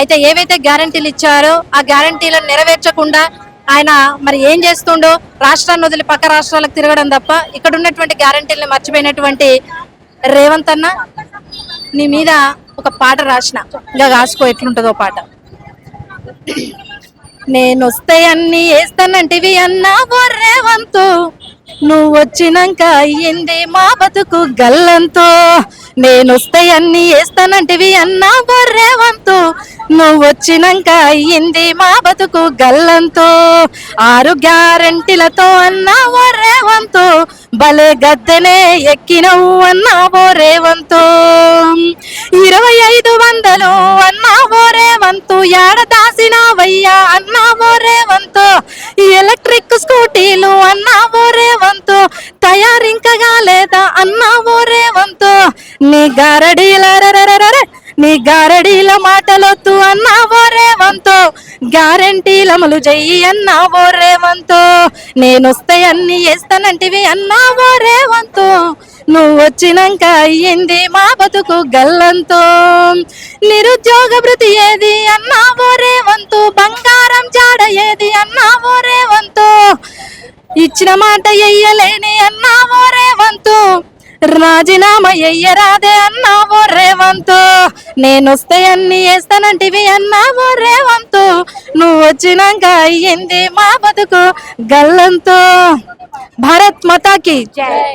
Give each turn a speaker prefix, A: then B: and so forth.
A: అయితే ఏవైతే గ్యారంటీలు ఇచ్చారో ఆ గ్యారంటీలను నెరవేర్చకుండా ఆయన మరి ఏం చేస్తుండో రాష్ట్రాన్ని వదిలి పక్క రాష్ట్రాలకు తిరగడం తప్ప ఇక్కడ ఉన్నటువంటి గ్యారంటీలను మర్చిపోయినటువంటి రేవంత్ అన్న నీ మీద ఒక పాట రాసిన ఇంకా కాసుకో ఎట్లుంటుందో పాట. నేనొస్తే అన్ని వేస్తానంటివి అన్నా రేవంతు నువ్వు వచ్చినాక అయ్యింది మా బతుకు గల్లంతో. నేనొస్తే అన్ని వేస్తానంటివి అన్నా రేవంతు నువ్వు వచ్చినాక అయ్యింది మా బతుకు గల్లంతో. 6 గ్యారెంటీలతో అన్నావో రేవంతు భలే గద్దెనే ఎక్కినవు అన్నావో రేవంతు. 2500 అన్నావో రేవంతు ఏడ దాసినావయ్యా అన్నావో రేవంతు. ఎలక్ట్రిక్ స్కూటీలు అన్నావో రేవంతు తయారింకగా లేదా అన్నావో రేవంతు. నీ గారడీల మాటలొద్దు అన్నావో రేవంతు గ్యారెంటీల అమలు చెయ్యి అన్నావో రేవంతు. నేనొస్తే అన్ని వేస్తానంటివి అన్నావో రేవంతు నువ్వు వచ్చినాక అయ్యింది మా బతుకు గల్లంతో. నిరుద్యోగ భృతి ఏది అన్నావో రేవంతు బంగారం జాడ ఏది అన్నావో రేవంతు. ఇచ్చిన మాట ఎయ్యలేని అన్నావో రేవంతు రాజీనామా ఎయ్యరాదే అన్నావో రేవంతు. నేనొస్తే అన్ని వేస్తానంటివి అన్నావో రేవంతు నువ్వు వచ్చినాక అయ్యింది మా బతుకు గల్లంతో. భారత్ మాతాకి జై.